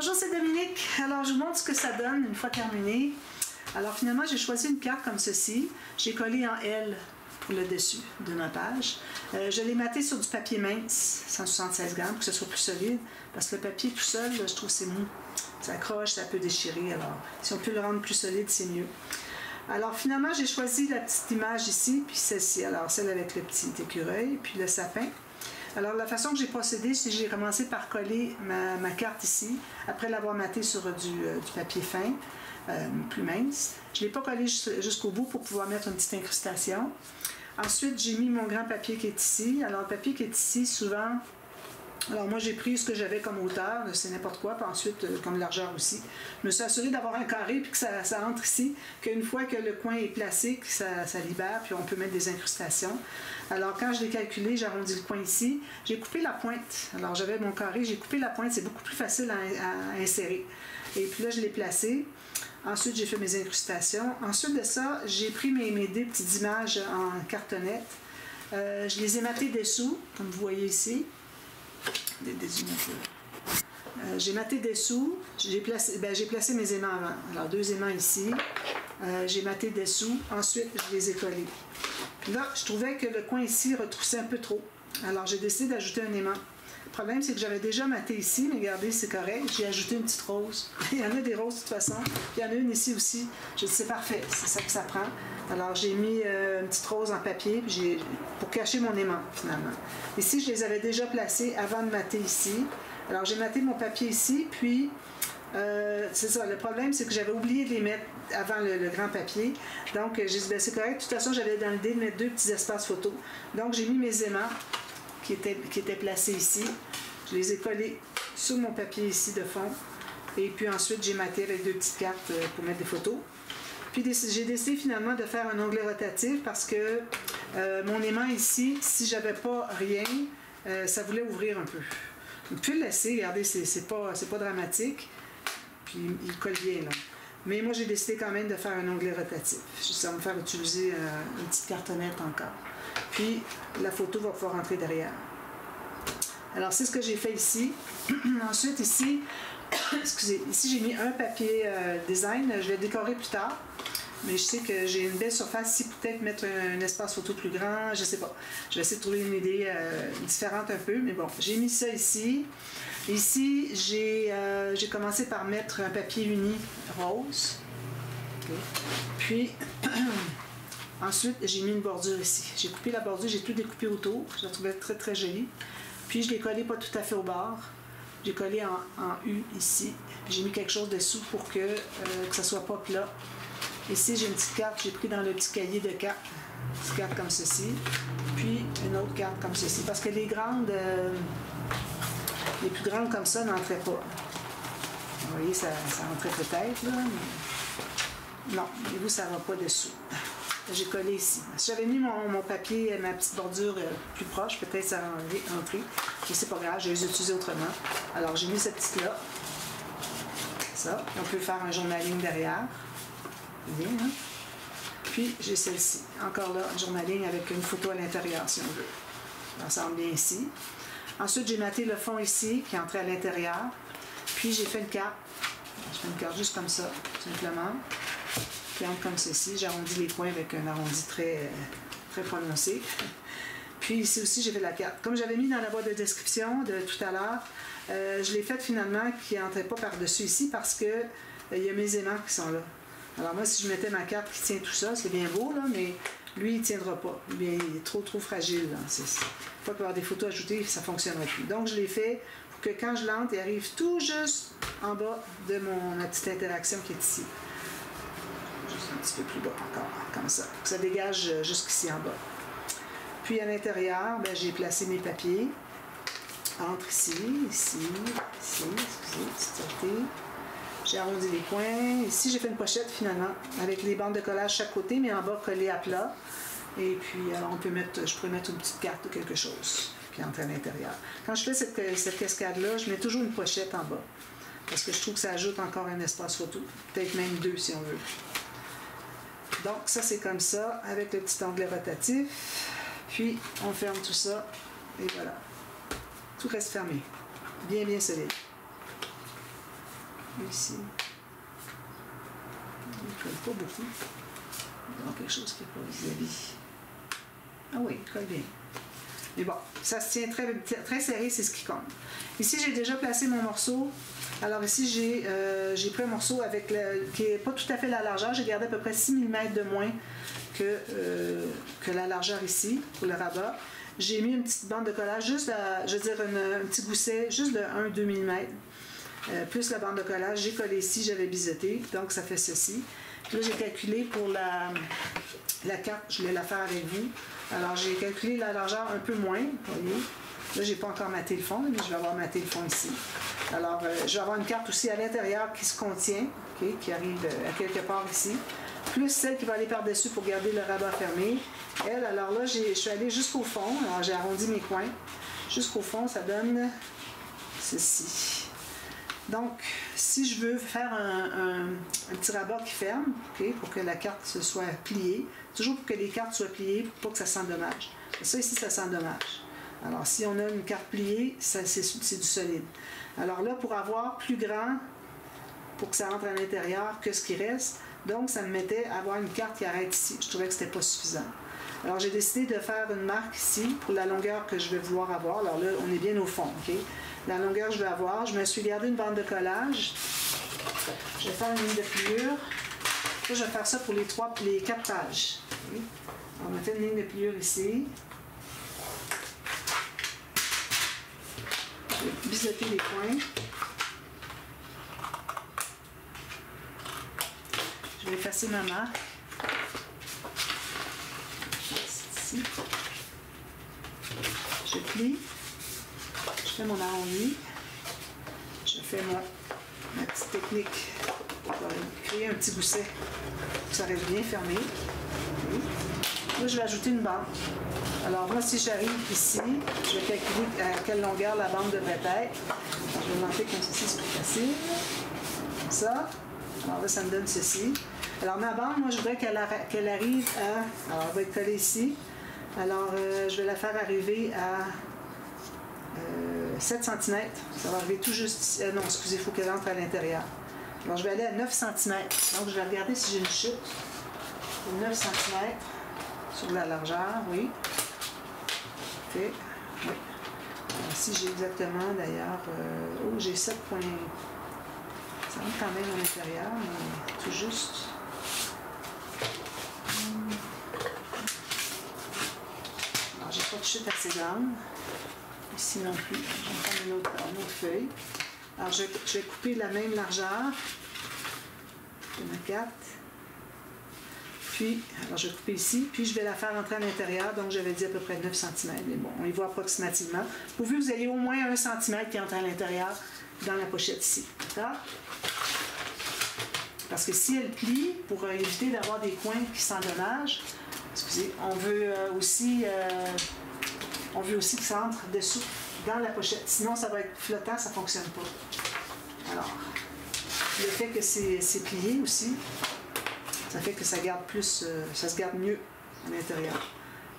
Bonjour, c'est Dominique. Alors, je vous montre ce que ça donne une fois terminé. Alors, finalement, j'ai choisi une carte comme ceci. J'ai collé en L pour le dessus de notre page. Je l'ai matté sur du papier mince, 176 grammes, pour que ce soit plus solide. Parce que le papier tout seul, là, je trouve que c'est mou. Ça accroche, ça peut déchirer. Alors, si on peut le rendre plus solide, c'est mieux. Alors, finalement, j'ai choisi la petite image ici, puis celle-ci. Alors, celle avec le petit écureuil, puis le sapin. Alors, la façon que j'ai procédé, c'est que j'ai commencé par coller ma carte ici, après l'avoir mattée sur du papier fin, plus mince. Je ne l'ai pas collé jusqu'au bout pour pouvoir mettre une petite incrustation. Ensuite, j'ai mis mon grand papier qui est ici. Alors, le papier qui est ici, souvent... Alors, moi, j'ai pris ce que j'avais comme hauteur, c'est n'importe quoi, puis ensuite, comme largeur aussi. Je me suis assurée d'avoir un carré, puis que ça entre ici, qu'une fois que le coin est placé, que ça libère, puis on peut mettre des incrustations. Alors, quand je l'ai calculé, j'ai arrondi le coin ici. J'ai coupé la pointe. Alors, j'avais mon carré, j'ai coupé la pointe, c'est beaucoup plus facile à insérer. Et puis là, je l'ai placé. Ensuite, j'ai fait mes incrustations. Ensuite de ça, j'ai pris mes deux petites images en cartonnette. Je les ai mattées dessous, comme vous voyez ici. J'ai matté dessous, j'ai placé mes aimants avant. Alors, deux aimants ici. J'ai matté dessous. Ensuite, je les ai collés. Là, je trouvais que le coin ici retroussait un peu trop. Alors, j'ai décidé d'ajouter un aimant. Le problème, c'est que j'avais déjà matté ici, mais regardez, c'est correct. J'ai ajouté une petite rose. Il y en a des roses de toute façon. Puis il y en a une ici aussi. Je dis, c'est parfait, c'est ça que ça prend. Alors, j'ai mis une petite rose en papier pour cacher mon aimant, finalement. Ici, je les avais déjà placés avant de matter ici. Alors, j'ai matté mon papier ici, puis... c'est ça, le problème, c'est que j'avais oublié de les mettre avant le grand papier. Donc, j'ai dit, ben, c'est correct. De toute façon, j'avais dans l'idée de mettre deux petits espaces photo. Donc, j'ai mis mes aimants qui étaient placés ici. Je les ai collés sur mon papier ici de fond. Et puis ensuite, j'ai matté avec deux petites cartes pour mettre des photos. Puis, j'ai décidé finalement de faire un onglet rotatif parce que mon aimant ici, si j'avais pas rien, ça voulait ouvrir un peu. Vous pouvez le laisser, regardez, c'est pas dramatique. Puis il colle bien là. Mais moi j'ai décidé quand même de faire un onglet rotatif. Ça va me faire utiliser une petite cartonnette encore. Puis la photo va pouvoir rentrer derrière. Alors c'est ce que j'ai fait ici. Ensuite ici, excusez, ici j'ai mis un papier design. Je vais décorer plus tard. Mais je sais que j'ai une belle surface ici, peut-être mettre un espace photo plus grand, je sais pas. Je vais essayer de trouver une idée différente un peu, mais bon, j'ai mis ça ici. Ici, j'ai commencé par mettre un papier uni rose. Okay. Puis, ensuite, j'ai mis une bordure ici. J'ai coupé la bordure, j'ai tout découpé autour. Je la trouvais très, très jolie. Puis, je l'ai collé pas tout à fait au bord. J'ai collé en U ici. Puis, j'ai mis quelque chose dessous pour que ça soit pas plat. Ici, j'ai une petite carte, j'ai pris dans le petit cahier de cartes, une petite carte comme ceci, puis une autre carte comme ceci, parce que les grandes, les plus grandes comme ça n'entraient pas. Vous voyez, ça entrait peut-être, là, mais non, et vous, ça ne va pas dessous. J'ai collé ici. Si j'avais mis mon papier, ma petite bordure plus proche, peut-être ça aurait entré, mais c'est pas grave, je vais les utiliser autrement. Alors, j'ai mis cette petite-là, ça, on peut faire un journaling derrière. Bien, hein? Puis j'ai celle-ci, encore là, un journaling avec une photo à l'intérieur si on veut. Ça ressemble bien ici. Ensuite, j'ai matté le fond ici qui entrait à l'intérieur. Puis j'ai fait une carte. Je fais une carte juste comme ça, simplement. Qui entre comme ceci. J'ai arrondi les coins avec un arrondi très, très prononcé. Puis ici aussi, j'ai fait la carte. Comme j'avais mis dans la boîte de description de tout à l'heure, je l'ai fait finalement qui n'entrait pas par-dessus ici parce que il y a mes aimants qui sont là. Alors moi, si je mettais ma carte qui tient tout ça, c'est bien beau, là, mais lui, il ne tiendra pas. Il est trop fragile. Une fois qu'il va y avoir des photos ajoutées, ça ne fonctionnera plus. Donc, je l'ai fait pour que quand je l'entre, il arrive tout juste en bas de ma petite interaction qui est ici. Juste un petit peu plus bas encore, comme ça. Ça dégage jusqu'ici en bas. Puis à l'intérieur, ben, j'ai placé mes papiers. Entre ici, excusez, c'était... J'ai arrondi les coins. Ici, j'ai fait une pochette finalement, avec les bandes de collage chaque côté, mais en bas collées à plat. Et puis, alors, je pourrais mettre une petite carte ou quelque chose qui entre à l'intérieur. Quand je fais cette cascade-là, je mets toujours une pochette en bas. Parce que je trouve que ça ajoute encore un espace photo. Peut-être même deux si on veut. Donc, ça, c'est comme ça, avec le petit onglet rotatif. Puis, on ferme tout ça. Et voilà. Tout reste fermé. Bien, bien solide. Ici. Il ne colle pas beaucoup. Il y a quelque chose qui n'est pas vis-à-vis. Ah oui, il colle bien. Mais bon, ça se tient très, très serré, c'est ce qui compte. Ici, j'ai déjà placé mon morceau. Alors ici, j'ai pris un morceau avec qui n'est pas tout à fait la largeur. J'ai gardé à peu près 6 mm de moins que la largeur ici, pour le rabat. J'ai mis une petite bande de collage, juste je veux dire un petit gousset, juste de 1-2 mm. Plus la bande de collage, j'ai collé ici, j'avais biseauté, donc ça fait ceci. Là, j'ai calculé pour la carte, je voulais la faire avec vous. Alors, j'ai calculé la largeur un peu moins, vous voyez. Là, je n'ai pas encore maté le fond, mais je vais avoir maté le fond ici. Alors, je vais avoir une carte aussi à l'intérieur qui se contient, okay, qui arrive à quelque part ici, plus celle qui va aller par-dessus pour garder le rabat fermé. Elle, alors là, je suis allée jusqu'au fond. Alors, j'ai arrondi mes coins. Jusqu'au fond, ça donne ceci. Donc, si je veux faire un petit rabat qui ferme, okay, pour que la carte se soit pliée, toujours pour que les cartes soient pliées, pour pas que ça s'endommage. Ça ici, ça s'endommage. Alors, si on a une carte pliée, c'est du solide. Alors là, pour avoir plus grand, pour que ça rentre à l'intérieur que ce qui reste, donc ça me mettait à avoir une carte qui arrête ici. Je trouvais que c'était pas suffisant. Alors, j'ai décidé de faire une marque ici pour la longueur que je vais vouloir avoir. Alors là, on est bien au fond, OK? La longueur que je vais avoir. Je me suis gardé une bande de collage. Je vais faire une ligne de pliure. Là, je vais faire ça pour les 4 pages. Okay? Alors, on a fait une ligne de pliure ici. Je vais biseauter les coins. Je vais effacer ma marque. Ici. Je plie. Je fais mon arrondi. Je fais ma petite technique pour créer un petit gousset pour que ça reste bien fermé. Okay. Là, je vais ajouter une bande. Alors, moi, si j'arrive ici, je vais calculer à quelle longueur la bande devrait être. Alors, je vais monter comme ceci, c'est plus facile. Comme ça. Alors là, ça me donne ceci. Alors, ma bande, moi, je voudrais qu'elle arrive à... Alors, elle va être collée ici. Alors, je vais la faire arriver à 7 cm. Ça va arriver tout juste ici. Non, excusez, il faut qu'elle entre à l'intérieur. Alors, je vais aller à 9 cm. Donc, je vais regarder si j'ai une chute. 9 cm sur la largeur, oui. OK. Oui. Ici, j'ai exactement, d'ailleurs... oh, j'ai 7 points... Ça rentre quand même à l'intérieur, mais tout juste... Alors, j'ai pas de chute assez grande. Ici non plus. Je vais prendre une autre feuille. Alors, je vais couper la même largeur de ma carte. Puis, alors je vais couper ici, puis je vais la faire entrer à l'intérieur, donc j'avais dit à peu près 9 cm, mais bon, on y voit approximativement. Pourvu que vous ayez au moins 1 cm qui entre à l'intérieur dans la pochette ici, d'accord? Parce que si elle plie, pour éviter d'avoir des coins qui s'endommagent, excusez, on veut aussi que ça entre dessous, dans la pochette. Sinon, ça va être flottant, ça ne fonctionne pas. Alors, le fait que c'est plié aussi, ça fait que ça garde plus, ça se garde mieux à l'intérieur.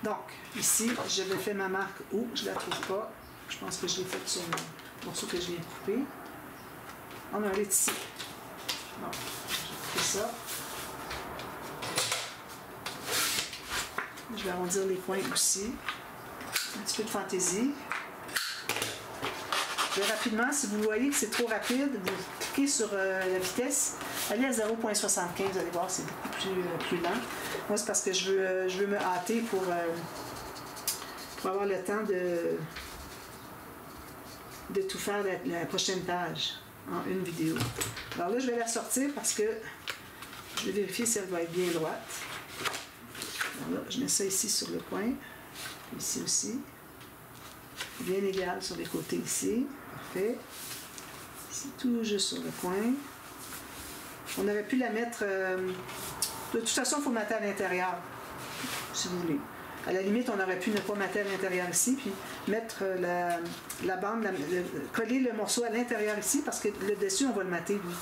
Donc, ici, j'avais fait ma marque où je ne la trouve pas. Je pense que je l'ai faite sur le morceau que je viens de couper. On a un ici. Bon, je vais couper ça. Je vais arrondir les coins aussi. Un petit peu de fantaisie. Je vais rapidement, si vous voyez que c'est trop rapide, vous cliquez sur la vitesse. Allez à 0.75, vous allez voir, c'est beaucoup plus lent. Moi, c'est parce que je veux me hâter pour avoir le temps de tout faire la prochaine page en une vidéo. Alors là, je vais la sortir parce que je vais vérifier si elle va être bien droite. Alors là, je mets ça ici sur le coin, ici aussi. Bien égal sur les côtés ici. Parfait. Ici, tout juste sur le coin. On aurait pu la mettre... de toute façon, il faut mater à l'intérieur, si vous voulez. À la limite, on aurait pu ne pas mater à l'intérieur ici, puis mettre la bande, coller le morceau à l'intérieur ici, parce que le dessus, on va le mater, lui.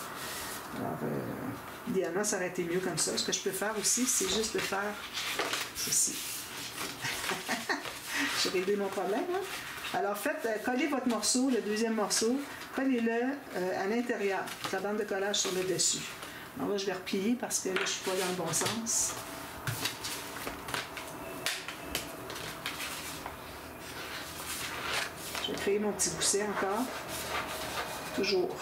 Alors, idéalement, ça aurait été mieux comme ça. Ce que je peux faire aussi, c'est juste de faire ceci. J'ai réglé mon problème, hein? Alors collez votre morceau, le deuxième morceau, collez-le à l'intérieur, la bande de collage sur le dessus. Alors là, je vais replier parce que là, je ne suis pas dans le bon sens. Je vais créer mon petit gousset encore. Toujours.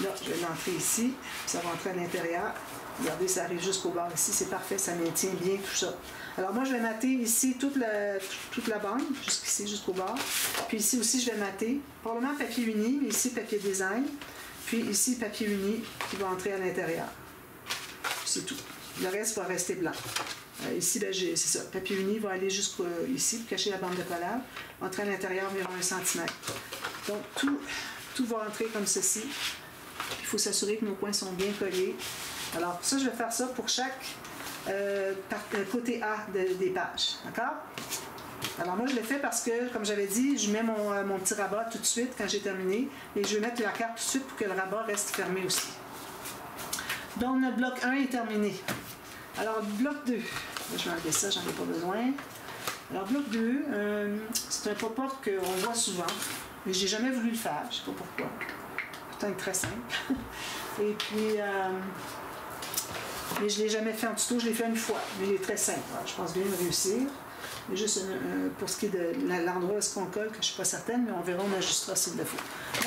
Là, je vais l'entrer ici. Ça va entrer à l'intérieur. Regardez, ça arrive jusqu'au bord ici. C'est parfait, ça maintient bien tout ça. Alors moi, je vais mater ici toute la bande, jusqu'ici, jusqu'au bord. Puis ici aussi, je vais mater. Probablement papier uni, mais ici, papier design. Puis ici, papier uni qui va entrer à l'intérieur. C'est tout. Le reste va rester blanc. Ici, ben, c'est ça. Papier uni va aller jusqu'ici pour cacher la bande de collage. Entrer à l'intérieur environ 1 cm. Donc, tout va entrer comme ceci. Il faut s'assurer que nos coins sont bien collés. Alors, ça, je vais faire ça pour chaque côté A des pages. D'accord? Alors, moi, je l'ai fait parce que, comme j'avais dit, je mets mon petit rabat tout de suite quand j'ai terminé. Et je vais mettre la carte tout de suite pour que le rabat reste fermé aussi. Donc, notre bloc 1 est terminé. Alors, bloc 2. Je vais enlever ça, j'en ai pas besoin. Alors, bloc 2, c'est un pop-up qu'on voit souvent. Mais j'ai jamais voulu le faire, je ne sais pas pourquoi. Peut-être très simple. Et puis, mais je ne l'ai jamais fait en tuto, je l'ai fait une fois. Mais il est très simple. Alors, je pense bien le réussir. Mais juste pour ce qui est de l'endroit où est-ce qu'on colle, que je ne suis pas certaine, mais on verra, on ajustera s'il le faut.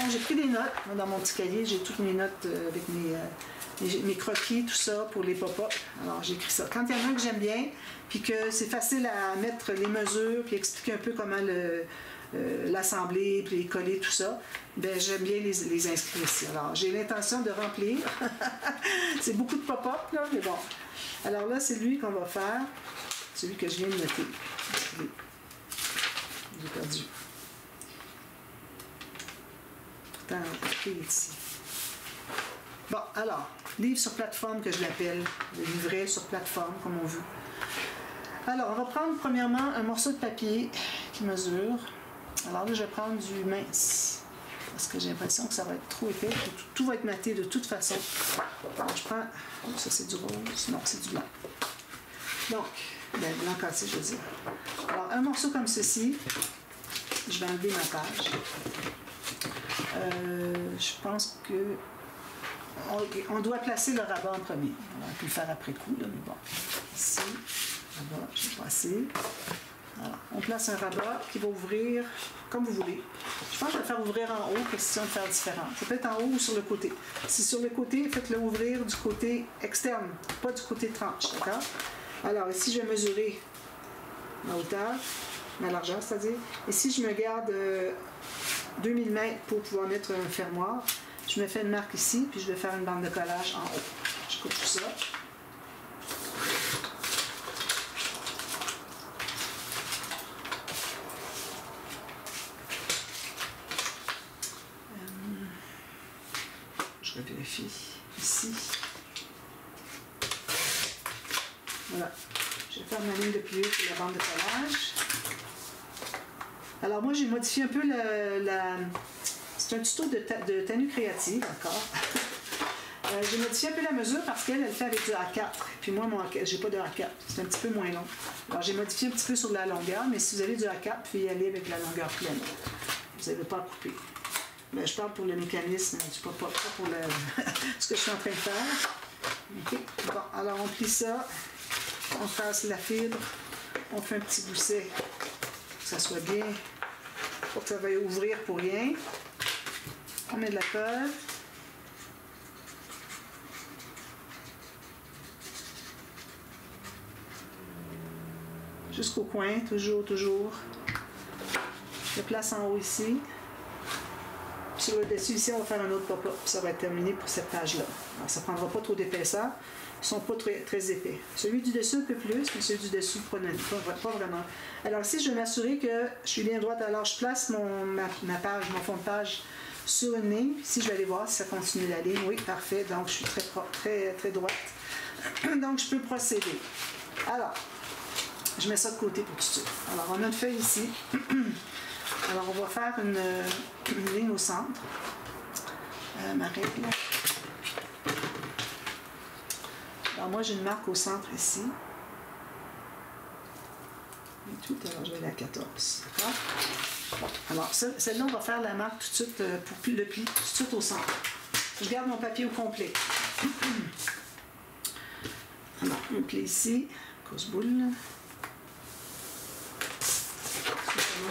Donc, j'ai pris des notes. Moi, dans mon petit cahier, j'ai toutes mes notes avec mes croquis, tout ça, pour les pop-up. Alors, j'ai écrit ça. Quand il y en a un que j'aime bien, puis que c'est facile à mettre les mesures, puis expliquer un peu comment l'assembler, puis les coller, tout ça, ben j'aime bien les inscrire ici. Alors, j'ai l'intention de remplir. C'est beaucoup de pop-up, là, mais bon. Alors là, c'est lui qu'on va faire. Celui que je viens de noter. J'ai perdu. Pourtant, il est ici. Bon, alors, livre sur plateforme que je l'appelle. Le livret sur plateforme, comme on veut. Alors, on va prendre premièrement un morceau de papier qui mesure. Alors là, je vais prendre du mince. Parce que j'ai l'impression que ça va être trop épais. Tout va être maté de toute façon. Alors, je prends... Ça, c'est du rose. Non, c'est du blanc. Donc, ben, blanc cassé, je veux dire. Alors, un morceau comme ceci. Je vais enlever ma page. Je pense que... On doit placer le rabat en premier. On peut le faire après coup, là, mais bon. Ici, rabat, je vais passer. Voilà. On place un rabat qui va ouvrir comme vous voulez. Je pense que je vais le faire ouvrir en haut, question de faire différent. Ça peut être en haut ou sur le côté. Si sur le côté, faites-le ouvrir du côté externe, pas du côté tranche, d'accord? Alors, ici, je vais mesurer ma hauteur, ma largeur, c'est-à-dire. Ici, je me garde 2000 mètres pour pouvoir mettre un fermoir. Je me fais une marque ici, puis je vais faire une bande de collage en haut. Je coupe tout ça. Je vérifie ici. Voilà. Je vais faire ma ligne de pliure pour la bande de collage. Alors moi, j'ai modifié un peu c'est un tuto de tenue créative encore. J'ai modifié un peu la mesure parce qu'elle fait avec du A4. Puis moi, j'ai pas de A4. C'est un petit peu moins long. Alors j'ai modifié un petit peu sur la longueur, mais si vous avez du A4, vous pouvez y aller avec la longueur pleine. Vous n'avez pas à couper. Ben, je parle pour le mécanisme, pas pour ce que je suis en train de faire. Okay. Bon, alors on plie ça, on passe la fibre, on fait un petit gousset pour que ça soit bien, pour que ça va ouvrir pour rien. On met de la colle. Jusqu'au coin, toujours. Je le place en haut ici. Sur le dessus, ici, on va faire un autre pop-up. Ça va être terminé pour cette page-là. Alors, ça ne prendra pas trop d'épaisseur. Ils ne sont pas très épais. Celui du dessus, un peu plus, mais celui du dessous, pas vraiment. Alors, ici, je vais m'assurer que je suis bien droite. Alors, je place ma page, mon fond de page sur une ligne. Ici, je vais aller voir si ça continue la ligne. Oui, parfait. Donc, je suis très droite. Donc, je peux procéder. Alors, je mets ça de côté pour tout de suite. Alors, on a une feuille ici. Alors, on va faire une ligne au centre. Ma règle. Alors, moi, j'ai une marque au centre ici. Et tout, alors je vais aller à 14. D'accord? Alors, celle-là, on va faire la marque tout de suite pour le pli, tout de suite au centre. Je garde mon papier au complet. Alors, un pli ici, cause-boule.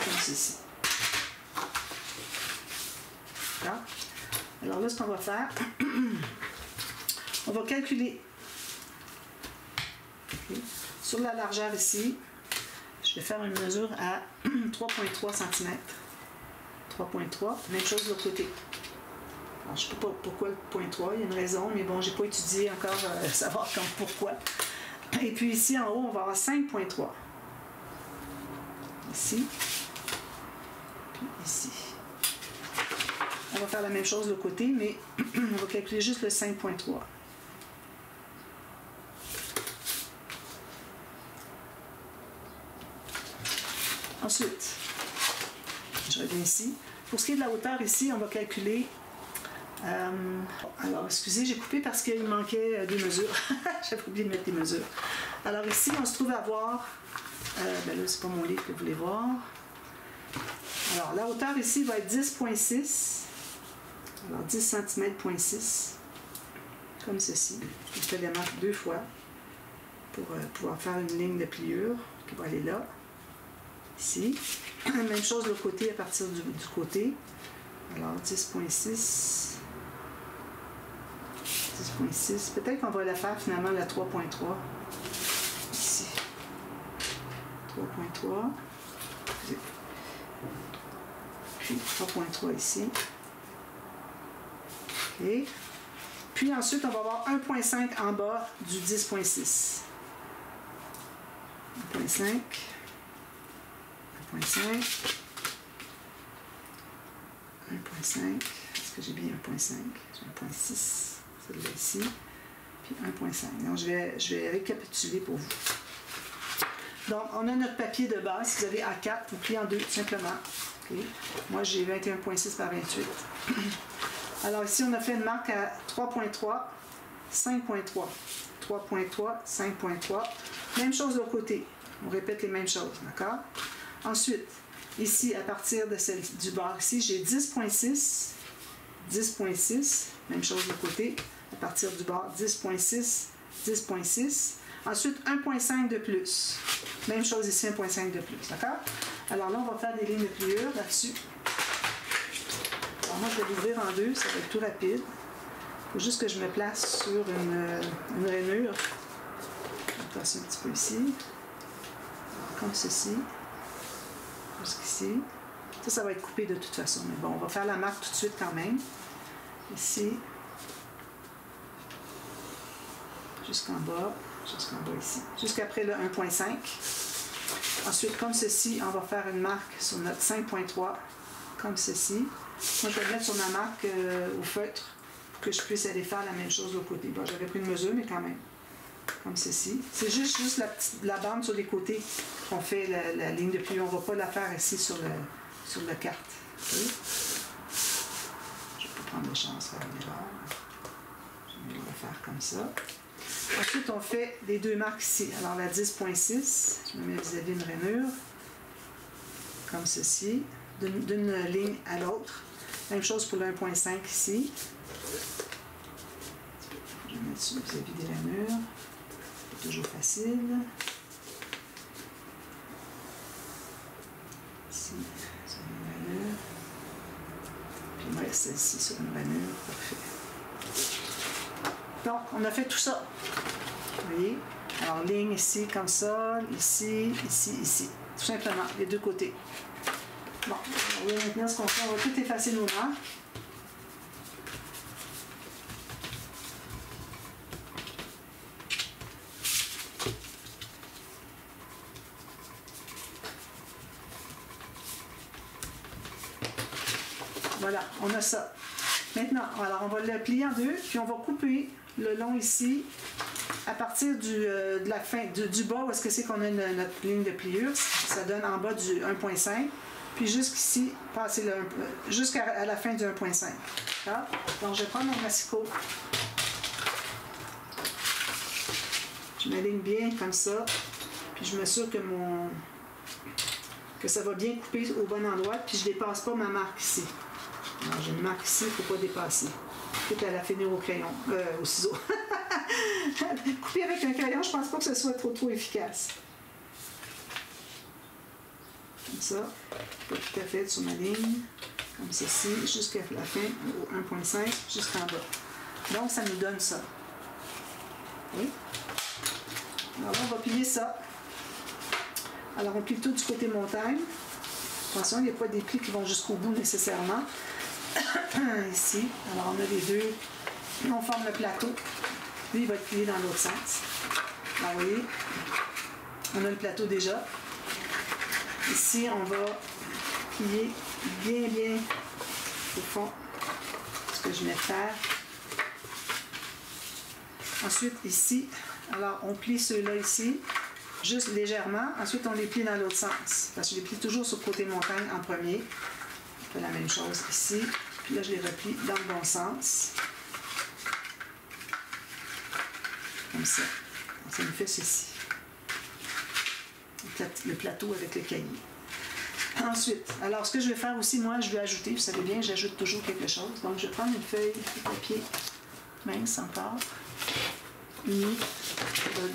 Comme ceci. D'accord? Alors là, ce qu'on va faire, on va calculer sur la largeur ici. Je vais faire une mesure à 3,3 cm. 3,3. Même chose de l'autre côté. Alors, je ne sais pas pourquoi le 0,3, il y a une raison, mais bon, je n'ai pas étudié encore savoir pourquoi. Et puis ici, en haut, on va avoir 5,3. Ici. Puis ici. On va faire la même chose de l'autre côté, mais on va calculer juste le 5,3. Ensuite, je reviens ici. Pour ce qui est de la hauteur ici, on va calculer... alors, excusez, j'ai coupé parce qu'il manquait des mesures. J'avais oublié de mettre des mesures. Alors ici, on se trouve à voir... ben là, c'est pas mon livre que vous voulez voir. Alors, la hauteur ici va être 10,6. Alors, 10 cm,6. Comme ceci. Je fais les marques 2 fois pour pouvoir faire une ligne de pliure qui va aller là. Ici. Même chose de l'autre côté à partir du côté. Alors 10,6. 10,6. Peut-être qu'on va la faire finalement la 3,3. Ici. 3,3. Puis 3,3 ici. OK. Puis ensuite, on va avoir 1,5 en bas du 10,6. 1,5. 1,5. 1,5. Est-ce que j'ai bien 1,5? J'ai 1,6. Celle-là ici. Puis 1,5. Donc, je vais récapituler pour vous. Donc, on a notre papier de base. Si vous avez A4, vous pliez en deux, tout simplement. Okay. Moi, j'ai 21,6 par 28. Alors, ici, on a fait une marque à 3,3, 5,3. 3,3, 5,3. Même chose de l'autre côté. On répète les mêmes choses, d'accord? Ensuite, ici, à partir de celle du bord ici, j'ai 10,6, 10,6, même chose de l'autre côté, à partir du bord 10,6, 10,6. Ensuite, 1,5 de plus. Même chose ici, 1,5 de plus, d'accord? Alors là, on va faire des lignes de pliure là-dessus. Alors moi, je vais l'ouvrir en deux, ça va être tout rapide. Il faut juste que je me place sur une rainure. Je vais passer un petit peu ici. Alors, comme ceci. Jusqu'ici. Ça va être coupé de toute façon. Mais bon, on va faire la marque tout de suite quand même. Ici. Jusqu'en bas ici. Jusqu'après le 1,5. Ensuite, comme ceci, on va faire une marque sur notre 5,3. Comme ceci. Moi, je vais le mettre sur ma marque au feutre pour que je puisse aller faire la même chose de l'autre côté. Bon, j'avais pris une mesure, mais quand même. Comme ceci. C'est juste la bande sur les côtés qu'on fait la ligne de pliure. On ne va pas la faire ici sur la carte. Okay. Je vais pas prendre de chance faire une erreur. Je vais la faire comme ça. Ensuite, on fait les deux marques ici. Alors, la 10,6, je me mets vis-à-vis une rainure. Comme ceci. D'une ligne à l'autre. Même chose pour le 1,5 ici. Je vais mettre ça vis-à-vis des rainures. C'est toujours facile. Ici, sur une rainure. Puis moi, celle-ci sur une rainure. Parfait. Donc, on a fait tout ça. Vous voyez? Alors, ligne ici, comme ça. Ici, ici, ici. Tout simplement, les deux côtés. Bon, on va maintenant ce qu'on fait, on va tout effacer nos marques. Voilà, on a ça. Maintenant, alors on va le plier en deux, puis on va couper le long ici, à partir de la fin, du bas, où est-ce que c'est qu'on a notre ligne de pliure. Ça donne en bas du 1,5. Puis jusqu'ici, passer jusqu'à la fin du 1,5. Donc, je vais prendre mon massicot. Je m'aligne bien comme ça. Puis je m'assure que que ça va bien couper au bon endroit, puis je ne dépasse pas ma marque ici. Alors, j'ai une marque ici, il ne faut pas dépasser. Tout à la finir au crayon, au ciseau. Couper avec un crayon, je ne pense pas que ce soit trop efficace. Comme ça, pas tout à fait sur ma ligne, comme ceci, jusqu'à la fin, au 1.5, jusqu'en bas. Donc, ça nous donne ça. Oui. Alors là, on va plier ça. Alors, on plie tout du côté montagne. Attention, il n'y a pas des plis qui vont jusqu'au bout nécessairement. Ici. Alors, on a les deux. On forme le plateau. Lui, il va être plié dans l'autre sens. Alors, vous voyez, on a le plateau déjà. Ici, on va plier bien au fond ce que je vais faire. Ensuite, ici, alors on plie ceux-là ici, juste légèrement. Ensuite, on les plie dans l'autre sens. Parce que je les plie toujours sur le côté montagne en premier. On fait la même chose ici. Puis là, je les replie dans le bon sens. Comme ça. Donc, ça nous fait ceci. Le plateau avec le cahier. Ensuite, alors ce que je vais faire aussi, moi, je vais ajouter, vous savez bien, j'ajoute toujours quelque chose. Donc, je vais prendre une feuille de papier mince encore, uni,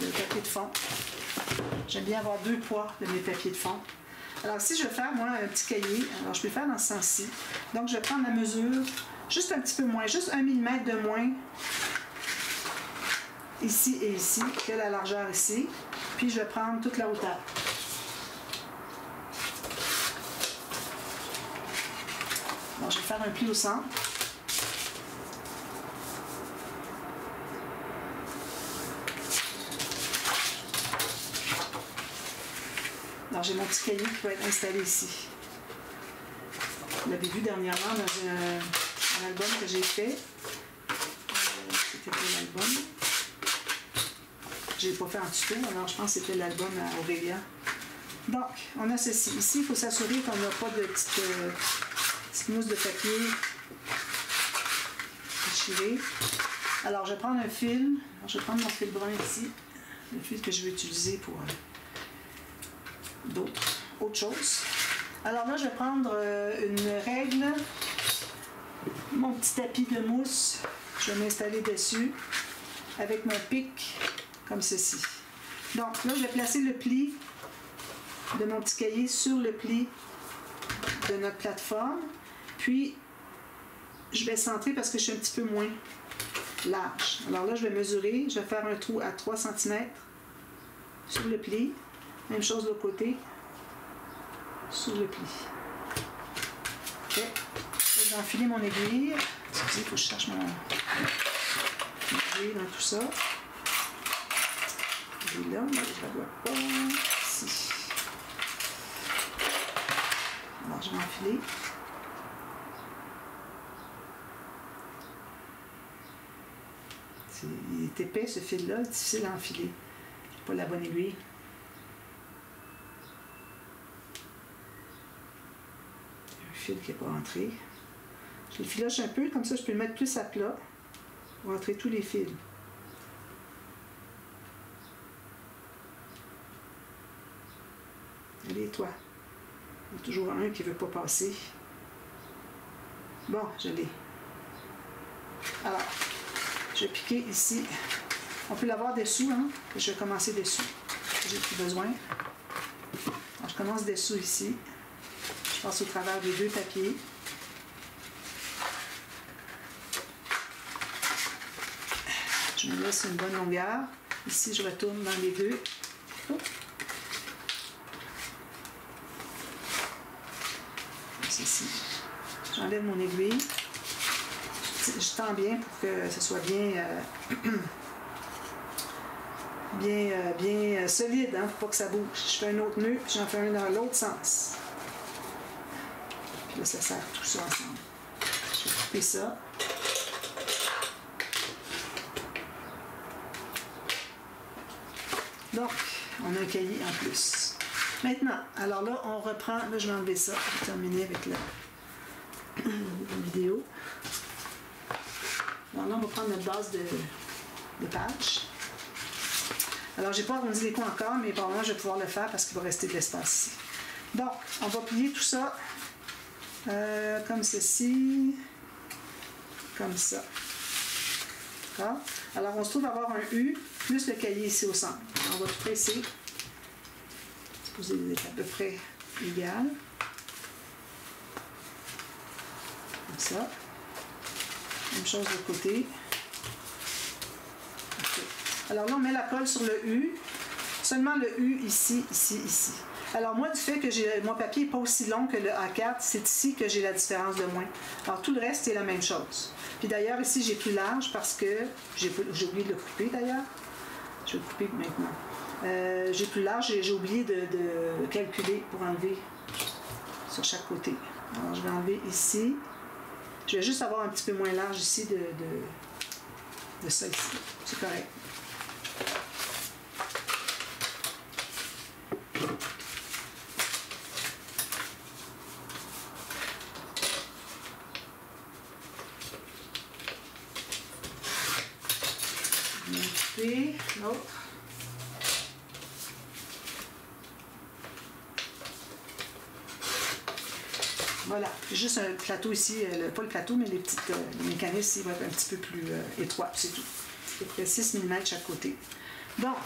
de papier de fond. J'aime bien avoir 2 poids de mes papiers de fond. Alors, si je veux faire, moi, un petit cahier, alors je peux le faire dans ce sens-ci. Donc, je vais prendre la mesure, juste un petit peu moins, juste 1 mm de moins, ici et ici, que la largeur ici. Puis, je vais prendre toute la hauteur. Alors, je vais faire un pli au centre. Alors, j'ai mon petit cahier qui va être installé ici. Vous l'avez vu dernièrement dans un album que j'ai fait. C'était quel album? Je n'ai pas fait en tuto, alors je pense que c'était l'album à Aurélia. Donc, on a ceci. Ici, il faut s'assurer qu'on n'a pas de petite mousse de papier déchirée. Alors, je vais prendre un fil. Alors, je vais prendre mon fil brun ici. Le fil que je vais utiliser pour autre chose. Alors là, je vais prendre une règle, mon petit tapis de mousse. Je vais m'installer dessus avec mon pic, comme ceci. Donc là, je vais placer le pli de mon petit cahier sur le pli de notre plateforme. Puis, je vais centrer parce que je suis un petit peu moins large. Alors là, je vais mesurer. Je vais faire un trou à 3 cm sur le pli. Même chose de l'autre côté. Sur le pli. OK. Là, je vais enfiler mon aiguille. Excusez, il faut que je cherche mon aiguille dans tout ça. Et là, je la vois pas ici. Alors, je vais enfiler. Il est épais ce fil-là, difficile à enfiler. Pas la bonne aiguille. Fil qui n'est pas entré. Je le filoche un peu, comme ça je peux le mettre plus à plat pour entrer tous les fils. Allez, toi. Il y a toujours un qui ne veut pas passer. Bon, je l'ai. Alors, je vais piquer ici. On peut l'avoir dessous, hein? Je vais commencer dessous. J'ai plus besoin. Alors, je commence dessous ici. Je passe au travers des 2 papiers. Je me laisse une bonne longueur. Ici, je retourne dans les 2. Ceci. J'enlève mon aiguille. Je tends bien pour que ce soit bien, bien solide, hein, pour pas que ça bouge. Je fais un autre nœud, puis j'en fais un dans l'autre sens. Puis là, ça serre tout ça ensemble. Je vais couper ça. Donc, on a un cahier en plus. Maintenant, alors là, on reprend. Là, je vais enlever ça. Je vais terminer avec la vidéo. Alors là, on va prendre notre base de page. Alors, j'ai pas arrondi les coins encore, mais probablement, je vais pouvoir le faire parce qu'il va rester de l'espace ici. Donc, on va plier tout ça comme ceci, comme ça. D'accord? Alors, on se trouve avoir un U plus le cahier ici au centre. On va tout presser. Supposé être à peu près égal. Comme ça. Même chose de l'autre côté. Okay. Alors là, on met la colle sur le U. Seulement le U ici, ici, ici. Alors moi, du fait que mon papier n'est pas aussi long que le A4, c'est ici que j'ai la différence de moins. Alors tout le reste, c'est la même chose. Puis d'ailleurs, ici, j'ai plus large parce que j'ai oublié de le couper d'ailleurs. Je vais le couper maintenant. J'ai plus large, j'ai oublié de calculer pour enlever sur chaque côté. Alors je vais enlever ici. Je vais juste avoir un petit peu moins large ici de ça ici. C'est correct. L'autre. Voilà, juste un plateau ici, pas le plateau, mais les mécanismes ici vont être un petit peu plus étroits, c'est tout. À peu près 6 mm chaque côté. Donc,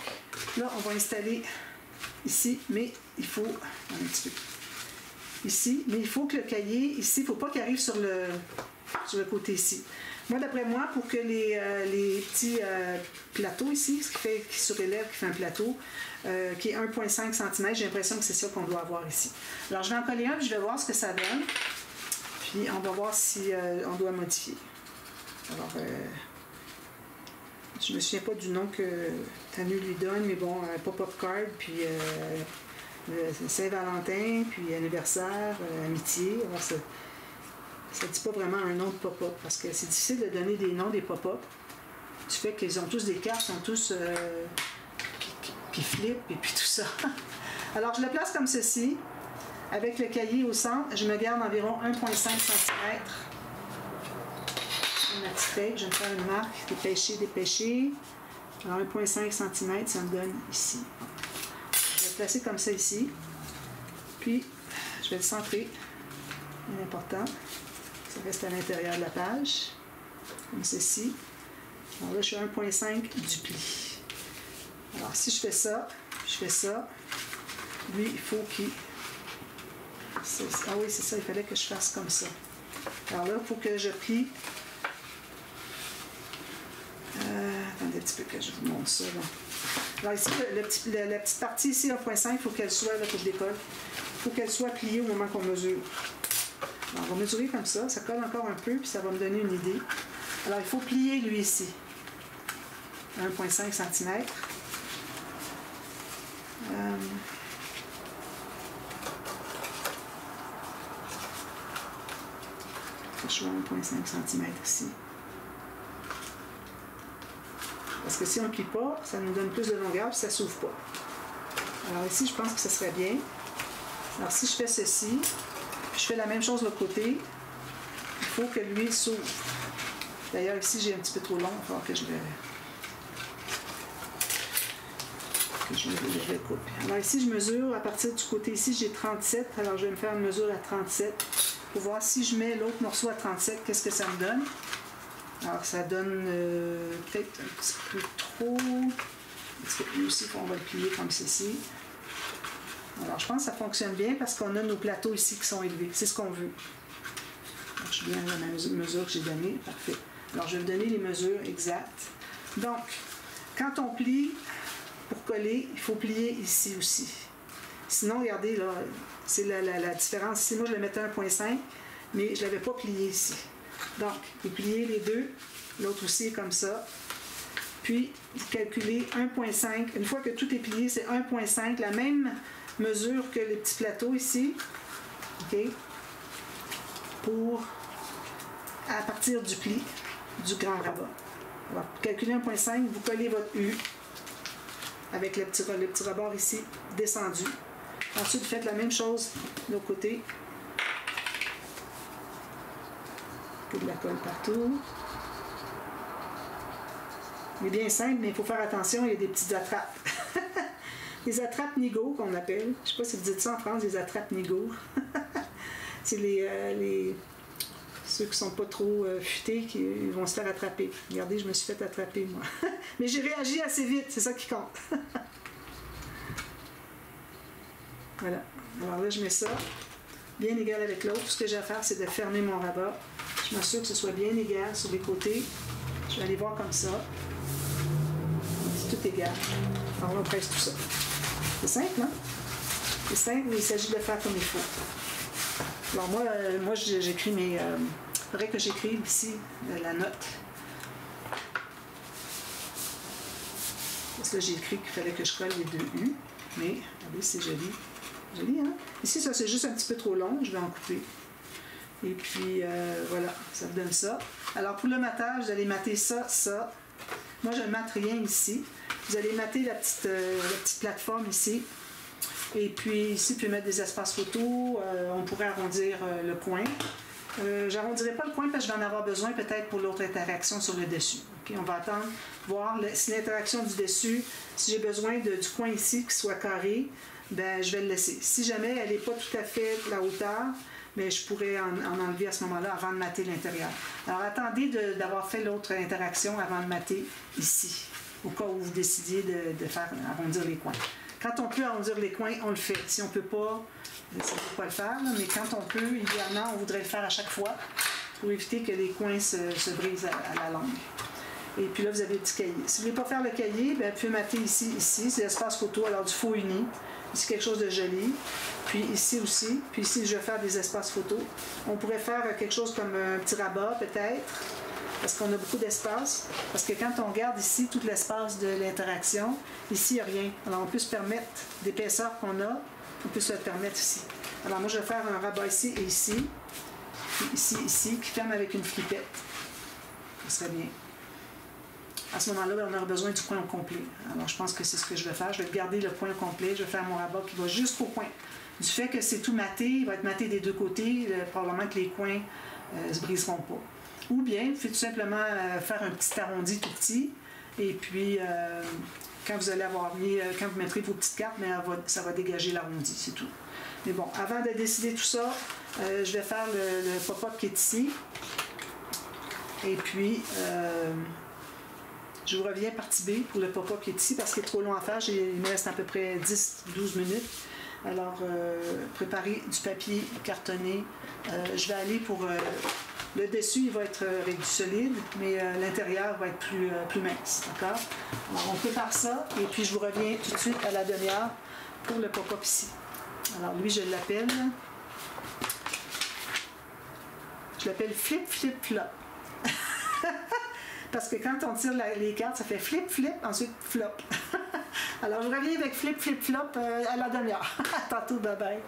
là, on va installer ici, mais il faut, un petit peu, ici, mais il faut que le cahier, ici, il ne faut pas qu'il arrive sur le côté ici. Moi, d'après moi, pour que les petits plateaux ici, ce qui surélève, qui fait un plateau, qui est 1,5 cm, j'ai l'impression que c'est ça qu'on doit avoir ici. Alors, je vais en coller un, puis je vais voir ce que ça donne. Puis, on va voir si on doit modifier. Alors, je ne me souviens pas du nom que Tanu lui donne, mais bon, pop-up card, puis Saint-Valentin, puis anniversaire, amitié. Alors, ça ne dit pas vraiment un nom de pop-up, parce que c'est difficile de donner des noms des pop-up. Du fait qu'ils ont tous des cartes, sont tous qui flippent, et puis tout ça. Alors, je le place comme ceci, avec le cahier au centre. Je me garde environ 1,5 cm. Ma petite tape, je vais me faire une marque, dépêcher. Alors, 1,5 cm, ça me donne ici. Je vais le placer comme ça ici. Puis, je vais le centrer. C'est important. Ça reste à l'intérieur de la page, comme ceci. Alors là, je suis à 1,5 du pli. Alors, si je fais ça, lui, il faut qu'il... Ah oui, c'est ça, il fallait que je fasse comme ça. Alors là, il faut que je plie... attendez un petit peu que je vous montre ça. Là. Alors ici, la petite partie ici, 1,5, il faut qu'elle soit, là, que je décolle, il faut qu'elle soit pliée au moment qu'on mesure. Alors, on va mesurer comme ça colle encore un peu, puis ça va me donner une idée. Alors, il faut plier lui ici. 1,5 cm. Je suis à 1,5 cm ici. Parce que si on ne plie pas, ça nous donne plus de longueur, puis ça ne s'ouvre pas. Alors ici, je pense que ça serait bien. Alors, si je fais ceci, je fais la même chose de l'autre côté. Il faut que l'huile s'ouvre. D'ailleurs, ici, j'ai un petit peu trop long. Il va falloir que je le coupe. Alors ici, je mesure à partir du côté ici, j'ai 37. Alors, je vais me faire une mesure à 37 pour voir si je mets l'autre morceau à 37, qu'est-ce que ça me donne. Alors, ça donne peut-être un petit peu trop. Parce que lui aussi, on va le plier comme ceci. Alors, je pense que ça fonctionne bien parce qu'on a nos plateaux ici qui sont élevés. C'est ce qu'on veut. Alors, je suis bien à la mesure que j'ai donnée. Parfait. Alors, je vais vous donner les mesures exactes. Donc, quand on plie, pour coller, il faut plier ici aussi. Sinon, regardez, là, c'est la différence. Ici, moi, je le mettais à 1,5, mais je ne l'avais pas plié ici. Donc, vous pliez les deux. L'autre aussi est comme ça. Puis, vous calculez 1,5. Une fois que tout est plié, c'est 1,5. La même mesure que les petits plateaux ici, OK, à partir du pli du grand rabat. Alors, calculez 1,5, vous collez votre U avec le petit rebord ici descendu. Ensuite, vous faites la même chose de l'autre côté. De la colle partout. Il est bien simple, mais il faut faire attention, il y a des petites attrapes. les attrape-nigots qu'on appelle. Je sais pas si vous dites ça en France, les attrape-nigots. C'est ceux qui sont pas trop futés qui vont se faire attraper. Regardez, je me suis fait attraper, moi. Mais j'ai réagi assez vite, c'est ça qui compte. Voilà. Alors là, je mets ça bien égal avec l'autre. Tout ce que j'ai à faire, c'est de fermer mon rabat. Je m'assure que ce soit bien égal sur les côtés. Je vais aller voir comme ça. C'est tout égal. Alors là, on presse tout ça. C'est simple, hein? C'est simple, mais il s'agit de le faire comme il faut. Alors moi j'écris mes... il faudrait que j'écrive ici la note. Parce que là, j'ai écrit qu'il fallait que je colle les deux U. Mais, regardez, c'est joli. Joli, hein? Ici, ça, c'est juste un petit peu trop long. Je vais en couper. Et puis, voilà, ça me donne ça. Alors, pour le matage, vous allez mater ça, ça. Moi, je ne mate rien ici. Vous allez mater la petite plateforme ici. Et puis, ici, vous pouvez mettre des espaces photos. On pourrait arrondir le coin. J'arrondirai pas le coin parce que je vais en avoir besoin peut-être pour l'autre interaction sur le dessus. Okay? On va attendre, voir si l'interaction du dessus, si j'ai besoin du coin ici qui soit carré, ben, je vais le laisser. Si jamais elle n'est pas tout à fait la hauteur, mais je pourrais en enlever à ce moment-là avant de mater l'intérieur. Alors attendez d'avoir fait l'autre interaction avant de mater ici, au cas où vous décidiez de faire arrondir les coins. Quand on peut arrondir les coins, on le fait. Si on ne peut pas, ça ne peut pas le faire, là, mais quand on peut, idéalement, on voudrait le faire à chaque fois pour éviter que les coins se brisent à la longue. Et puis là, vous avez le petit cahier. Si vous ne voulez pas faire le cahier, bien, vous pouvez mater ici, c'est l'espace photo, alors du faux uni. Ici, quelque chose de joli. Puis ici aussi. Puis ici, je vais faire des espaces photos. On pourrait faire quelque chose comme un petit rabat, peut-être, parce qu'on a beaucoup d'espace. Parce que quand on regarde ici, tout l'espace de l'interaction, ici, il n'y a rien. Alors, on peut se permettre d'épaisseur qu'on a, on peut se le permettre ici. Alors, moi, je vais faire un rabat ici et ici. Puis ici, ici, qui ferme avec une flippette. Ça serait bien. À ce moment-là, on aura besoin du coin au complet. Alors, je pense que c'est ce que je vais faire. Je vais garder le coin au complet. Je vais faire mon rabat qui va jusqu'au coin. Du fait que c'est tout maté, il va être maté des deux côtés, probablement que les coins ne se briseront pas. Ou bien, vous pouvez tout simplement faire un petit arrondi tout petit. Et puis, quand vous allez avoir mis, quand vous mettrez vos petites cartes, ça va dégager l'arrondi, c'est tout. Mais bon, avant de décider tout ça, je vais faire le pop-up qui est ici. Et puis, je vous reviens partie B pour le pop-up qui est ici parce qu'il est trop long à faire. Il me reste à peu près 10-12 minutes. Alors, préparez du papier cartonné. Je vais aller pour... le dessus, il va être avec du solide, mais l'intérieur va être plus mince. D'accord? Alors, on prépare ça et puis je vous reviens tout de suite à la demi-heure pour le pop-up ici. Alors, lui, je l'appelle... Je l'appelle flip, flip, flop. Parce que quand on tire les cartes, ça fait flip, flip, ensuite flop. Alors, je reviens avec flip, flip, flop à la demi-heure. À tantôt, bye bye.